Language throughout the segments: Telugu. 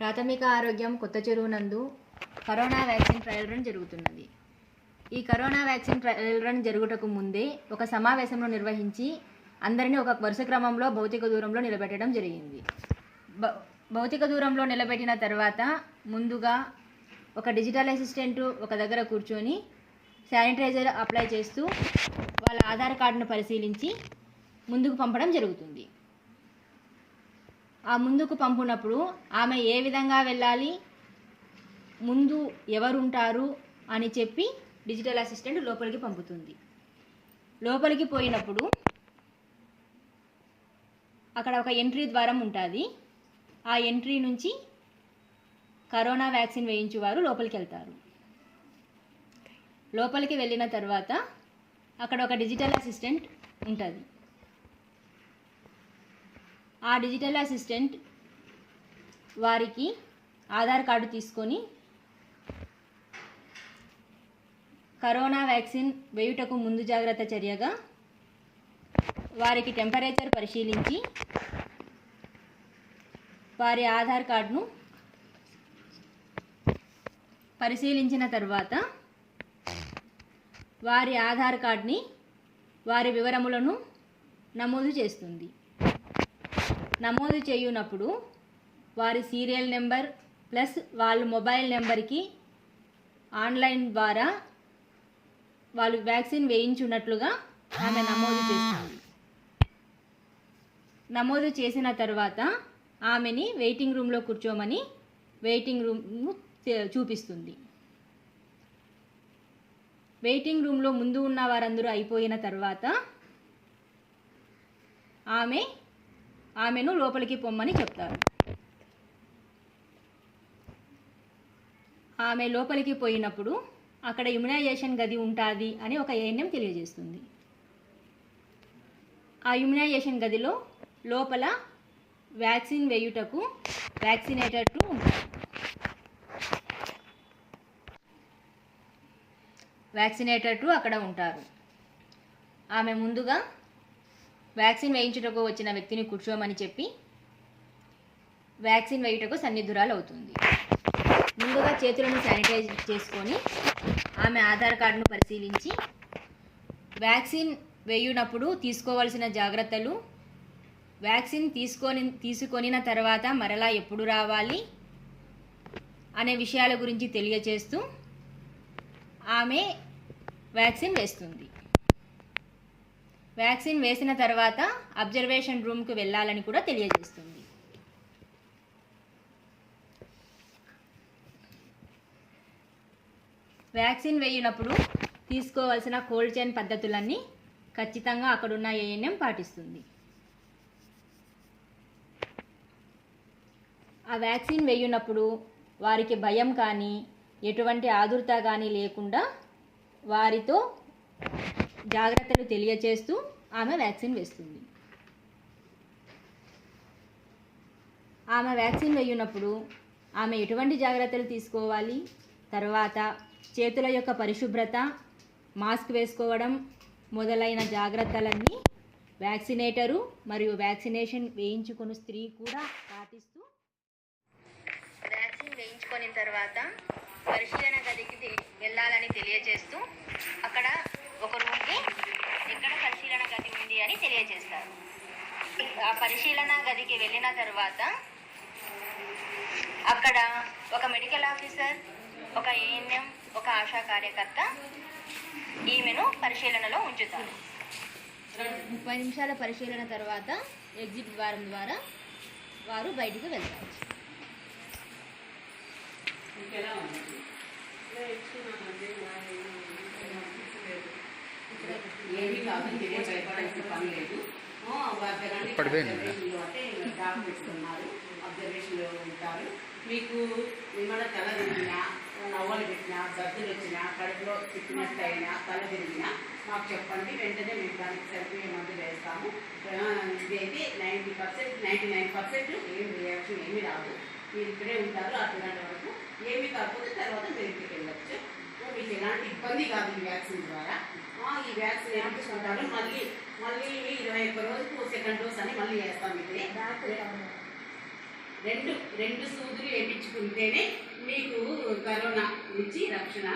ప్రాథమిక ఆరోగ్యం కొత్త చెరువు నందు కరోనా వ్యాక్సిన్ ట్రయల్ రన్ జరుగుతున్నది. ఈ కరోనా వ్యాక్సిన్ ట్రయల్ రన్ జరుగుటకు ముందే ఒక సమావేశంలో నిర్వహించి అందరినీ ఒక వరుస క్రమంలో భౌతిక దూరంలో నిలబెట్టడం జరిగింది. భౌతిక దూరంలో నిలబెట్టిన తర్వాత ముందుగా ఒక డిజిటల్ అసిస్టెంట్ ఒక దగ్గర కూర్చొని శానిటైజర్ అప్లై చేస్తూ వాళ్ళ ఆధార్ కార్డును పరిశీలించి ముందుకు పంపడం జరుగుతుంది. ఆ ముందుకు పంపునప్పుడు ఆమె ఏ విధంగా వెళ్ళాలి, ముందు ఎవరుంటారు అని చెప్పి డిజిటల్ అసిస్టెంట్ లోపలికి పంపుతుంది. లోపలికి పోయినప్పుడు అక్కడ ఒక ఎంట్రీ ద్వారం ఉంటుంది. ఆ ఎంట్రీ నుంచి కరోనా వ్యాక్సిన్ వేయించువారు లోపలికి వెళ్తారు. లోపలికి వెళ్ళిన తర్వాత అక్కడ ఒక డిజిటల్ అసిస్టెంట్ ఉంటుంది. ఆ డిజిటల్ అసిస్టెంట్ వారికి ఆధార్ కార్డు తీసుకొని కరోనా వ్యాక్సిన్ వేయుటకు ముందు జాగ్రత్త చర్యగా వారికి టెంపరేచర్ పరిశీలించి వారి ఆధార్ కార్డును పరిశీలించిన తర్వాత వారి ఆధార్ కార్డ్ని వారి వివరములను నమోదు చేస్తుంది. నమోదు చేయునప్పుడు వారి సీరియల్ నెంబర్ ప్లస్ వాళ్ళ మొబైల్ నెంబర్కి ఆన్లైన్ ద్వారా వాళ్ళు వ్యాక్సిన్ వేయించున్నట్లుగా ఆమె నమోదు చేస్తుంది. నమోదు చేసిన తర్వాత ఆమెని వెయిటింగ్ రూమ్లో కూర్చోమని వెయిటింగ్ రూమ్ చూపిస్తుంది. వెయిటింగ్ రూమ్లో ముందు ఉన్న వారందరూ అయిపోయిన తర్వాత ఆమెను లోపలికి పొమ్మని చెప్తారు. ఆమె లోపలికి పోయినప్పుడు అక్కడ ఇమ్యునైజేషన్ గది ఉంటుంది అని ఒక ఏఎన్ఎం తెలియజేస్తుంది. ఆ ఇమ్యునైజేషన్ గదిలో లోపల వ్యాక్సిన్ వేయుటకు వ్యాక్సినేటర్ ఉంటారు. వ్యాక్సినేటర్ అక్కడ ఉంటారు. ఆమె ముందుగా వ్యాక్సిన్ వేయించుటకు వచ్చిన వ్యక్తిని కూర్చోమని చెప్పి వ్యాక్సిన్ వేయుటకు సన్నిధురాలు అవుతుంది. ముందుగా చేతులను శానిటైజ్ చేసుకొని ఆమె ఆధార్ కార్డును పరిశీలించి వ్యాక్సిన్ వేయునప్పుడు తీసుకోవాల్సిన జాగ్రత్తలు, వ్యాక్సిన్ తీసుకొనిన తర్వాత మరలా ఎప్పుడు రావాలి అనే విషయాల గురించి తెలియజేస్తూ ఆమె వ్యాక్సిన్ వేస్తుంది. వ్యాక్సిన్ వేసిన తర్వాత అబ్జర్వేషన్ రూమ్కి వెళ్ళాలని కూడా తెలియజేస్తుంది. వ్యాక్సిన్ వేయినప్పుడు తీసుకోవాల్సిన కోల్డ్ చైన్ పద్ధతులన్నీ ఖచ్చితంగా అక్కడున్న ఏఎన్ఎం పాటిస్తుంది. ఆ వ్యాక్సిన్ వేయినప్పుడు వారికి భయం కానీ ఎటువంటి ఆదుర్త కానీ లేకుండా వారితో జాగ్రత్తలు తెలియచేస్తూ ఆమె వ్యాక్సిన్ వేస్తుంది. ఆమె వ్యాక్సిన్ వేయునప్పుడు ఆమె ఎటువంటి జాగ్రత్తలు తీసుకోవాలి, తర్వాత చేతుల యొక్క పరిశుభ్రత, మాస్క్ వేసుకోవడం మొదలైన జాగ్రత్తలన్నీ వ్యాక్సినేటరు మరియు వ్యాక్సినేషన్ వేయించుకుని స్త్రీ కూడా పాటిస్తూ వ్యాక్సిన్ వేయించుకున్న తర్వాత పరిశీలన గదికి వెళ్ళాలని తెలియజేస్తూ అక్కడ ఒక రూమ్కి ఎక్కడ పరిశీలన గది ఉంది అని తెలియజేస్తారు. ఆ పరిశీలన గదికి వెళ్ళిన తర్వాత అక్కడ ఒక మెడికల్ ఆఫీసర్, ఒక ఏఎన్ఎం, ఒక ఆశా కార్యకర్త ఈమెను పరిశీలనలో ఉంచుతారు. 30 నిమిషాల పరిశీలన తర్వాత ఎగ్జిట్ ద్వారం ద్వారా వారు బయటికి వెళ్తారు. అబ్జర్వేషన్లో ఉంటారు. మీకు ఏమైనా తల తిరిగినా, నవ్వలు పెట్టినా, దద్దులు వచ్చినా, కడుపులో తిప్పినట్టు అయినా, తల తిరిగినా మాకు చెప్పండి. వెంటనే మేము దానికి సరిపోయే మందు వేస్తాము. ఇదైతే 99% ఏం రియాక్షన్ ఏమీ రాదు. మీరు ఇక్కడే ఉంటారు 6 గంటల వరకు. ఏమీ కాకపోతే తర్వాత మీరు ఇంటికి వెళ్ళచ్చు. మీకు ఎలాంటి ఇబ్బంది కాదు ఈ వ్యాక్సిన్ ద్వారా. ఈ వ్యాక్సిన్ వేయించుకుంటారు. మళ్ళీ 21 రోజుకు సెకండ్ డోస్ అని మళ్ళీ వేస్తాం. ఇదే రెండు రెండు సూదులు వేయించుకుంటేనే మీకు కరోనా నుంచి రక్షణ.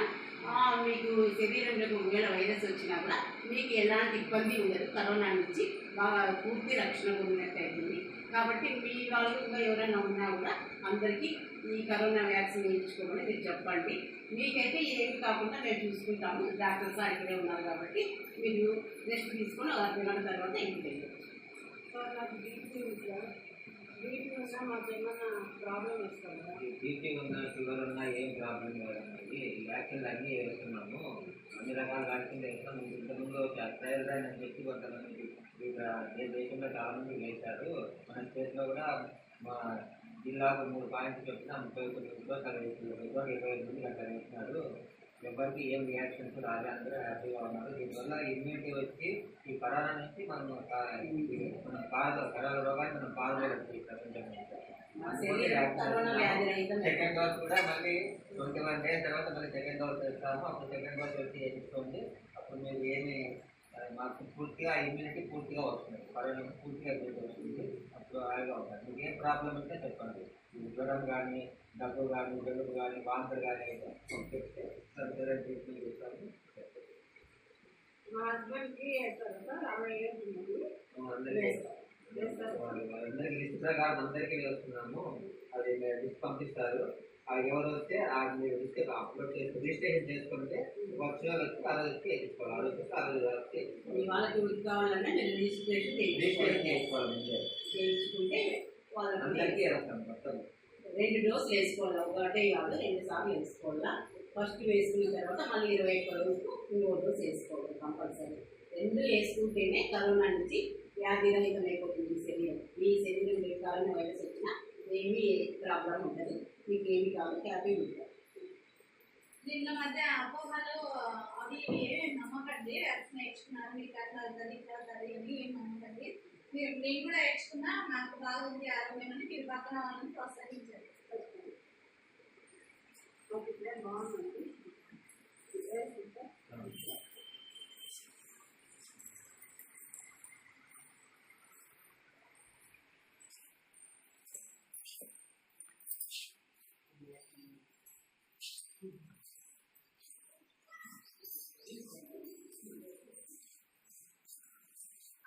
మీకు శరీరంలోకి ఒకవేళ వైరస్ వచ్చినా కూడా మీకు ఎలాంటి ఇబ్బంది ఉండదు. కరోనా నుంచి బాగా పూర్తి రక్షణ పొందినట్టు అవుతుంది. కాబట్టి మీ వాళ్ళు ఇంకా ఎవరైనా ఉన్నా కూడా అందరికీ ఈ కరోనా వ్యాక్సిన్ వేయించుకోమని మీరు చెప్పండి. మీకైతే ఏమి కాకుండా మేము చూసుకుంటాము. డాక్టర్ సార్ ఇక్కడే ఉన్నారు కాబట్టి మీరు రెస్ట్ తీసుకొని 6 గంటల తర్వాత ఇంటికి వెళ్ళవచ్చు. బీపీ ఉన్నా షుగర్ ఉన్నా ఏం ప్రాబ్లం లేదన్నది వ్యాక్సిన్లు అన్నీ వేస్తున్నాము. అన్ని రకాల వ్యాక్సిన్లు వేస్తున్నాము. ఇంతకుముందు ట్రయల్ రన్ అని చెప్పి కొంతమంది ఏ దేశంలో చాలామంది వేశారు. మన స్టేట్లో కూడా మా జిల్లాకు 3 పాయింట్లు చెప్పిన 39 అట్లా వేస్తున్నారు. 25 మంది అట్లా వేస్తున్నారు. ఎవరికి ఏం రియాక్షన్స్ రాలే, అందరూ హ్యాపీగా ఉన్నారు. దీనివల్ల ఇమ్యూనిటీ వచ్చి ఈ కరోనా నుంచి మనం కరోనా రోగాన్ని మనం పాల్గొనవచ్చు. సెకండ్ డోస్ కూడా మళ్ళీ 21 days తర్వాత మళ్ళీ సెకండ్ డోస్ వేస్తాము. అప్పుడు సెకండ్ డోస్ వచ్చి వేసుకోండి. అప్పుడు మీరు ఏమి మాకు పూర్తిగా ఇమ్యూనిటీ పూర్తిగా వస్తుంది. కరోనా పూర్తిగా వస్తుంది. అప్పుడు హాయిగా ఉంటుంది. మీకు ఏం ప్రాబ్లం ఉంటే చెప్పండి. జ్వరం కానీ, దగ్గు కానీ, జలుబు కానీ, వాంతులు కానీ చెప్తే ట్రీట్మెంట్ చేస్తాము. మా హస్బెండ్కి అందరికి లిస్ట్ ప్రకారం అందరికీ వేస్తున్నాము. అది లిస్ట్ పంపిస్తారు. అది ఎవరు వస్తే మీరు లిస్ట్ అప్లోడ్ చేసి రిజిస్ట్రేషన్ చేసుకుంటే వర్చువల్ వచ్చి ఆ రోజు వచ్చి వేసుకోవాలి. ఆ రోజు వచ్చి ఆ రోజు వచ్చి వాళ్ళకి కావాలన్నా నేను రిజిస్ట్రేషన్ చేసుకోవాలి. చేయించుకుంటే అందరికీ వేస్తాం. మొత్తం 2 డోసులు వేసుకోవాలి. ఒకటే కాదు, 2 సార్లు వేసుకోవాలా. ఫస్ట్ వేసుకున్న తర్వాత మళ్ళీ 21 రోజులకు ఇంకో డోసు వేసుకోవాలి కంపల్సరీ. 2 వేసుకుంటేనే కరోనా నుంచి వ్యాధిరహితం అయిపోతుంది శరీరం. మీ శరీరం మీకు కరోనా వైరస్ వచ్చినా ఏమీ ప్రాబ్లం ఉండదు. మీకు ఏమి కాదు, హ్యాపీగా ఉంటుంది. దీనిలో మధ్య అపోహలు అవి ఏమి నమ్మకండి. వ్యాక్సిన్ వేసుకున్నారు మీకు అట్లా అవుతుంది ఇట్లా అవుతుంది అని ఏం నమ్మకండి. నేను కూడా వేసుకున్నా నాకు బాగుంది ఆరోగ్యం అని మీరు పక్కన వాళ్ళని ప్రోత్సహించారు. బాగుంది.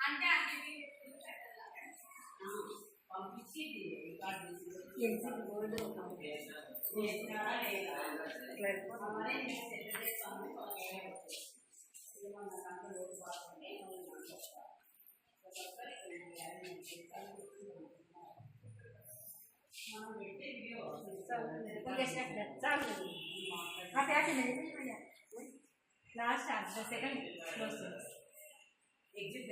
అంటే అన్ని పంపించి రికార్డు లాస్ట్ సెకండ్ ఎగ్జిట్